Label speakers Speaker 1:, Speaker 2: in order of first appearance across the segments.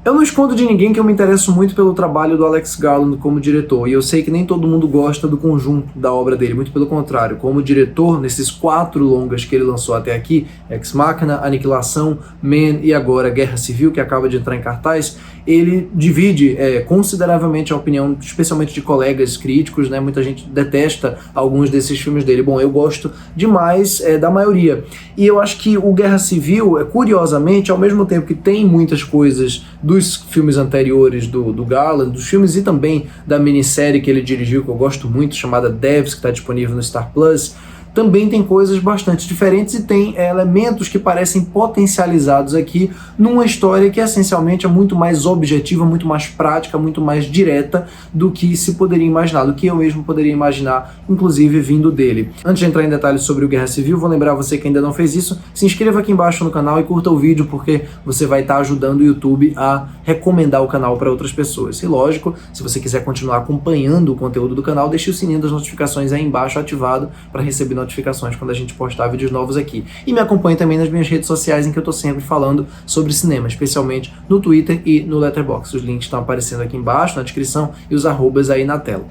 Speaker 1: Eu não escondo de ninguém que eu me interesso muito pelo trabalho do Alex Garland como diretor, e eu sei que nem todo mundo gosta do conjunto da obra dele, muito pelo contrário. Como diretor, nesses 4 longas que ele lançou até aqui, Ex Machina, Aniquilação, Man e agora Guerra Civil, que acaba de entrar em cartaz, ele divide consideravelmente a opinião, especialmente de colegas críticos, né? Muita gente detesta alguns desses filmes dele. Bom, eu gosto demais da maioria. E eu acho que o Guerra Civil, curiosamente, ao mesmo tempo que tem muitas coisas dos filmes anteriores do Garland, dos filmes e também da minissérie que ele dirigiu, que eu gosto muito, chamada Devs, que está disponível no Star Plus, também tem coisas bastante diferentes e tem elementos que parecem potencializados aqui numa história que essencialmente é muito mais objetiva, muito mais prática, muito mais direta do que se poderia imaginar, do que eu mesmo poderia imaginar, inclusive vindo dele. Antes de entrar em detalhes sobre o Guerra Civil, vou lembrar você que ainda não fez isso, se inscreva aqui embaixo no canal e curta o vídeo, porque você vai estar ajudando o YouTube a recomendar o canal para outras pessoas. E lógico, se você quiser continuar acompanhando o conteúdo do canal, deixe o sininho das notificações aí embaixo ativado para receber notificações quando a gente postar vídeos novos aqui. E me acompanhe também nas minhas redes sociais, em que eu tô sempre falando sobre cinema, especialmente no Twitter e no Letterboxd. Os links estão aparecendo aqui embaixo na descrição e os arrobas aí na tela.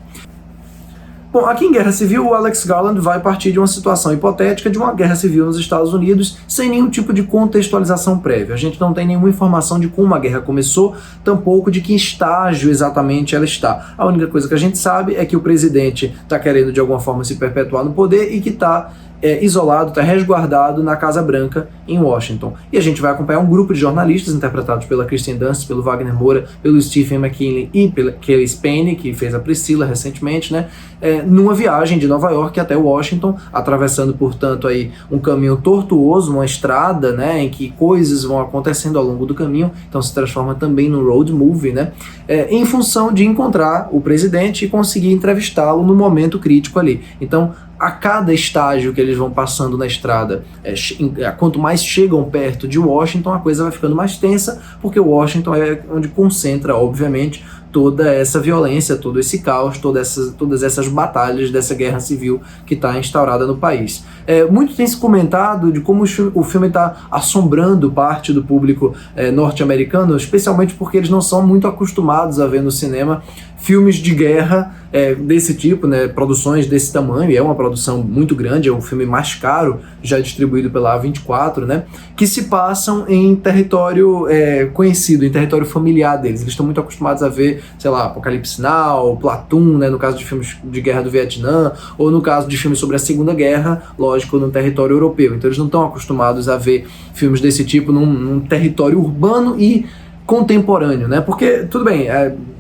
Speaker 1: Bom, aqui em Guerra Civil, o Alex Garland vai partir de uma situação hipotética de uma guerra civil nos Estados Unidos sem nenhum tipo de contextualização prévia. A gente não tem nenhuma informação de como a guerra começou, tampouco de que estágio exatamente ela está. A única coisa que a gente sabe é que o presidente está querendo de alguma forma se perpetuar no poder e que está isolado, está resguardado na Casa Branca em Washington. E a gente vai acompanhar um grupo de jornalistas interpretados pela Kristen Dunst, pelo Wagner Moura, pelo Stephen McKinley e pela Kelly Spain, que fez a Priscila recentemente, né? Numa viagem de Nova York até Washington, atravessando, portanto, aí um caminho tortuoso, uma estrada, né, em que coisas vão acontecendo ao longo do caminho, então se transforma também no road movie, né? Em função de encontrar o presidente e conseguir entrevistá-lo no momento crítico ali. Então, a cada estágio que eles vão passando na estrada, quanto mais chegam perto de Washington, a coisa vai ficando mais tensa, porque Washington é onde concentra, obviamente, toda essa violência, todo esse caos, todas essas batalhas dessa guerra civil que está instaurada no país. Muito tem se comentado de como o filme está assombrando parte do público norte-americano, especialmente porque eles não são muito acostumados a ver no cinema filmes de guerra desse tipo, né, produções desse tamanho, e é uma produção muito grande, é o filme mais caro já distribuído pela A24, né, que se passam em território conhecido, em território familiar deles. Eles estão muito acostumados a ver, sei lá, Apocalipse Now, Platoon, né, no caso de filmes de guerra do Vietnã, ou no caso de filmes sobre a Segunda Guerra, lógico, no território europeu. Então eles não estão acostumados a ver filmes desse tipo num território urbano e contemporâneo, né, porque, tudo bem,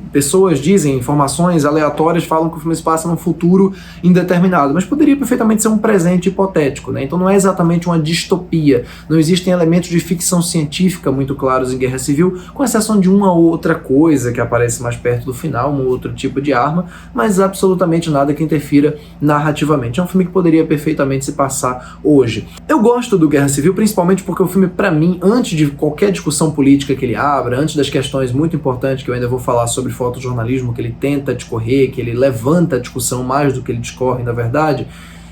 Speaker 1: pessoas dizem, informações aleatórias falam que o filme se passa num futuro indeterminado, mas poderia perfeitamente ser um presente hipotético, né? Então não é exatamente uma distopia, não existem elementos de ficção científica muito claros em Guerra Civil, com exceção de uma outra coisa que aparece mais perto do final, um outro tipo de arma, mas absolutamente nada que interfira narrativamente. É um filme que poderia perfeitamente se passar hoje. Eu gosto do Guerra Civil principalmente porque o filme, para mim, antes de qualquer discussão política que ele abra, antes das questões muito importantes que eu ainda vou falar sobre fotojornalismo, que ele tenta discorrer, que ele levanta a discussão mais do que ele discorre, na verdade,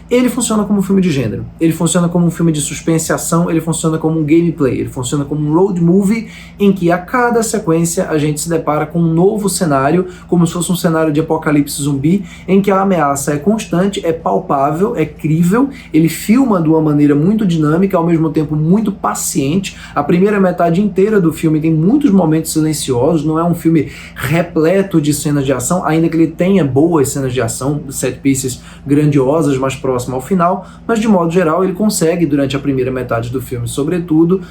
Speaker 1: ele funciona como um filme de gênero, ele funciona como um filme de suspense e ação, ele funciona como um gameplay, ele funciona como um road movie em que a cada sequência a gente se depara com um novo cenário, como se fosse um cenário de apocalipse zumbi, em que a ameaça é constante, é palpável, é crível, ele filma de uma maneira muito dinâmica, ao mesmo tempo muito paciente. A primeira metade inteira do filme tem muitos momentos silenciosos, não é um filme repleto de cenas de ação, ainda que ele tenha boas cenas de ação, set pieces grandiosas, mas próximo ao final, mas de modo geral ele consegue, durante a primeira metade do filme, sobretudo,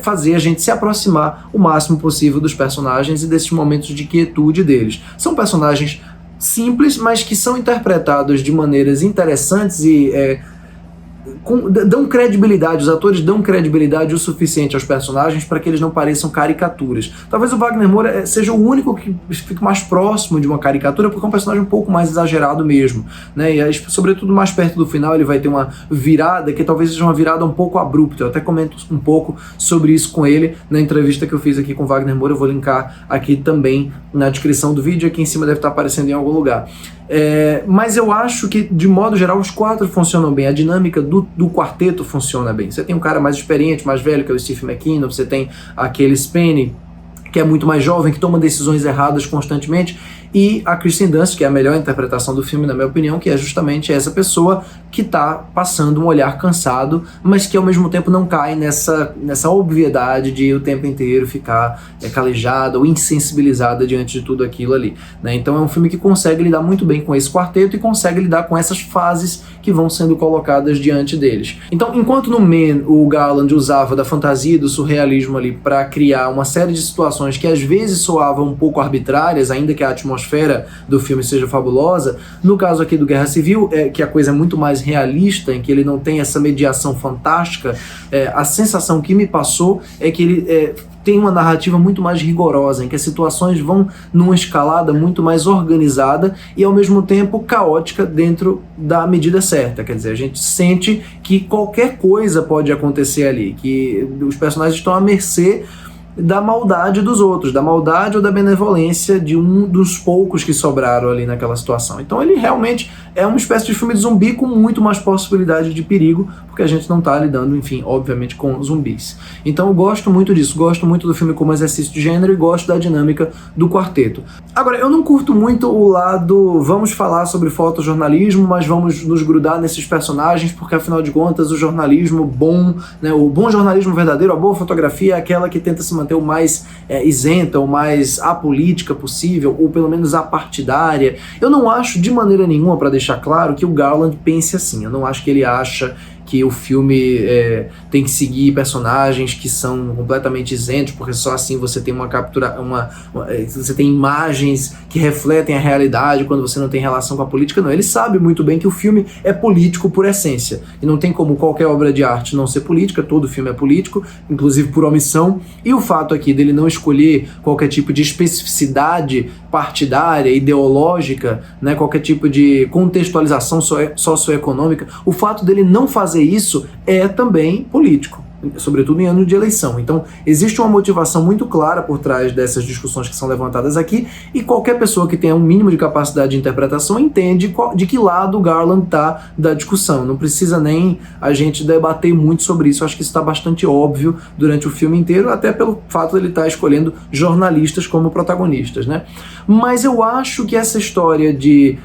Speaker 1: fazer a gente se aproximar o máximo possível dos personagens e desses momentos de quietude deles. São personagens simples, mas que são interpretados de maneiras interessantes e dão credibilidade, os atores dão credibilidade o suficiente aos personagens para que eles não pareçam caricaturas. Talvez o Wagner Moura seja o único que fique mais próximo de uma caricatura, porque é um personagem um pouco mais exagerado mesmo, né? E aí, sobretudo mais perto do final, ele vai ter uma virada que talvez seja uma virada um pouco abrupta. Eu até comento um pouco sobre isso com ele na entrevista que eu fiz aqui com o Wagner Moura. Eu vou linkar aqui também na descrição do vídeo, aqui em cima deve estar aparecendo em algum lugar. Mas eu acho que, de modo geral, os 4 funcionam bem, a dinâmica do quarteto funciona bem. Você tem um cara mais experiente, mais velho, que é o Steve McKinnon, você tem aquele Spain, que é muito mais jovem, que toma decisões erradas constantemente, e a Kristen Dunst, que é a melhor interpretação do filme, na minha opinião, que é justamente essa pessoa que está passando um olhar cansado, mas que ao mesmo tempo não cai nessa obviedade de o tempo inteiro ficar calejada ou insensibilizada diante de tudo aquilo ali, né? Então é um filme que consegue lidar muito bem com esse quarteto e consegue lidar com essas fases que vão sendo colocadas diante deles. Então, enquanto no Man o Garland usava da fantasia e do surrealismo ali para criar uma série de situações que às vezes soavam um pouco arbitrárias, ainda que a atmosfera do filme seja fabulosa, no caso aqui do Guerra Civil, que a coisa é muito mais realista, em que ele não tem essa mediação fantástica, a sensação que me passou é que ele tem uma narrativa muito mais rigorosa, em que as situações vão numa escalada muito mais organizada e ao mesmo tempo caótica dentro da medida certa. Quer dizer, a gente sente que qualquer coisa pode acontecer ali, que os personagens estão à mercê da maldade dos outros, da maldade ou da benevolência de um dos poucos que sobraram ali naquela situação. Então ele realmente é uma espécie de filme de zumbi com muito mais possibilidade de perigo, porque a gente não está lidando, enfim, obviamente, com zumbis. Então eu gosto muito disso, gosto muito do filme como exercício de gênero e gosto da dinâmica do quarteto. Agora, eu não curto muito o lado, vamos falar sobre fotojornalismo, mas vamos nos grudar nesses personagens, porque afinal de contas o jornalismo bom, né, o bom jornalismo verdadeiro, a boa fotografia é aquela que tenta se manter o mais isenta, o mais apolítica possível, ou pelo menos apartidária. Eu não acho de maneira nenhuma, para deixar claro, que o Garland pense assim. Eu não acho que ele acha que o filme tem que seguir personagens que são completamente isentos, porque só assim você tem você tem imagens que refletem a realidade quando você não tem relação com a política. Não, ele sabe muito bem que o filme é político por essência, e não tem como qualquer obra de arte não ser política, todo filme é político, inclusive por omissão, e o fato aqui dele não escolher qualquer tipo de especificidade partidária, ideológica, né, qualquer tipo de contextualização socioeconômica, o fato dele não fazer isso é também político, sobretudo em ano de eleição. Então existe uma motivação muito clara por trás dessas discussões que são levantadas aqui, e qualquer pessoa que tenha um mínimo de capacidade de interpretação entende de que lado o Garland está da discussão. Não precisa nem a gente debater muito sobre isso. Eu acho que isso está bastante óbvio durante o filme inteiro, até pelo fato de ele estar escolhendo jornalistas como protagonistas, né? Mas eu acho que essa história de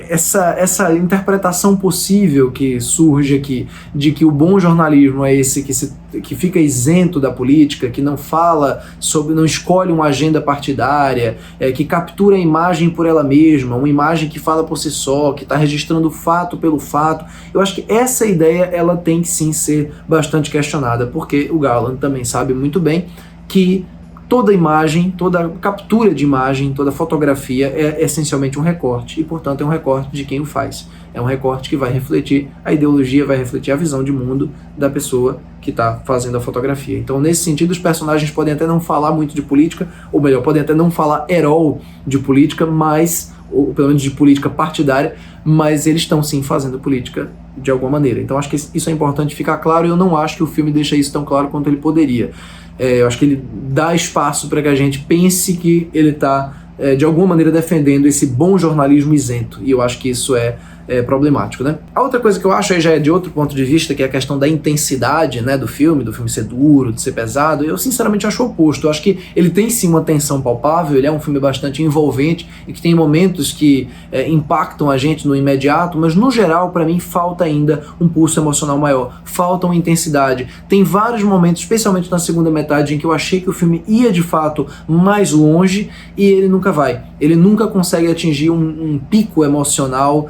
Speaker 1: essa interpretação possível que surge aqui, de que o bom jornalismo é esse que fica isento da política, que não fala sobre, não escolhe uma agenda partidária, que captura a imagem por ela mesma, uma imagem que fala por si só, que está registrando fato pelo fato. Eu acho que essa ideia ela tem que sim ser bastante questionada, porque o Garland também sabe muito bem que toda imagem, toda captura de imagem, toda fotografia é essencialmente um recorte, e portanto é um recorte de quem o faz. É um recorte que vai refletir a ideologia, vai refletir a visão de mundo da pessoa que está fazendo a fotografia. Então, nesse sentido, os personagens podem até não falar muito de política, ou melhor, podem até não falar at all de política, mas, ou pelo menos de política partidária, mas eles estão sim fazendo política de alguma maneira. Então acho que isso é importante ficar claro, e eu não acho que o filme deixa isso tão claro quanto ele poderia. Eu acho que ele dá espaço para que a gente pense que ele está, de alguma maneira, defendendo esse bom jornalismo isento, e eu acho que isso é problemático, né? A outra coisa que eu acho aí já é de outro ponto de vista, que é a questão da intensidade, né, do filme ser duro, de ser pesado. Eu sinceramente acho o oposto. Eu acho que ele tem sim uma tensão palpável, ele é um filme bastante envolvente e que tem momentos que impactam a gente no imediato, mas no geral, para mim, falta ainda um pulso emocional maior, falta uma intensidade. Tem vários momentos, especialmente na segunda metade, em que eu achei que o filme ia de fato mais longe, e ele nunca vai. Ele nunca consegue atingir um pico emocional,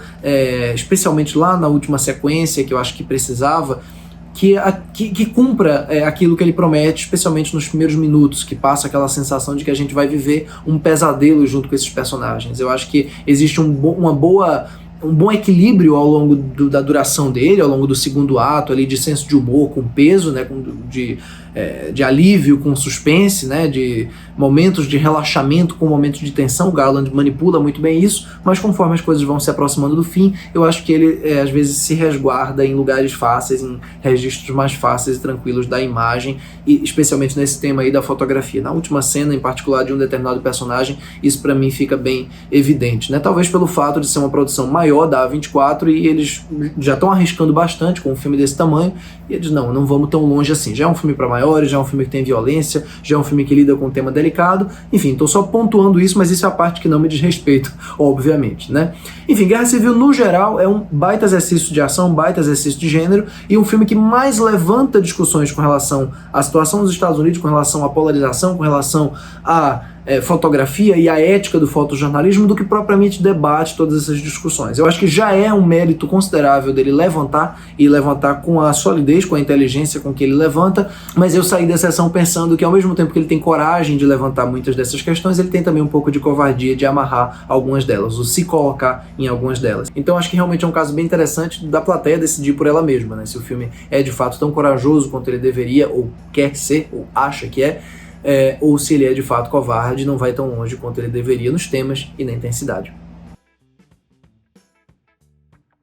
Speaker 1: especialmente lá na última sequência, que eu acho que precisava, que cumpra aquilo que ele promete, especialmente nos primeiros minutos, que passa aquela sensação de que a gente vai viver um pesadelo junto com esses personagens. Eu acho que existe um bom equilíbrio ao longo da duração dele, ao longo do segundo ato, ali, de senso de humor com peso, né, de alívio com suspense, né, de momentos de relaxamento com momentos de tensão. O Garland manipula muito bem isso, mas conforme as coisas vão se aproximando do fim, eu acho que ele às vezes se resguarda em lugares fáceis, em registros mais fáceis e tranquilos da imagem, e especialmente nesse tema aí da fotografia. Na última cena, em particular, de um determinado personagem, isso para mim fica bem evidente, né? Talvez pelo fato de ser uma produção maior da A24, e eles já estão arriscando bastante com um filme desse tamanho, e eles não vamos tão longe assim. Já é um filme para maior, maiores, já é um filme que tem violência, já é um filme que lida com um tema delicado. Enfim, tô só pontuando isso, mas isso é a parte que não me diz respeito, obviamente, né? Enfim, Guerra Civil, no geral, é um baita exercício de ação, um baita exercício de gênero, e um filme que mais levanta discussões com relação à situação dos Estados Unidos, com relação à polarização, com relação à fotografia e à ética do fotojornalismo, do que propriamente debate todas essas discussões. Eu acho que já é um mérito considerável dele levantar, e levantar com a solidez, com a inteligência com que ele levanta, mas eu saí da sessão pensando que ao mesmo tempo que ele tem coragem de levantar muitas dessas questões, ele tem também um pouco de covardia de amarrar algumas delas, ou se colocar em algumas delas. Então acho que realmente é um caso bem interessante da plateia decidir por ela mesma, né? Se o filme é de fato tão corajoso quanto ele deveria, ou quer ser, ou acha que ou se ele é de fato covarde, não vai tão longe quanto ele deveria nos temas e na intensidade.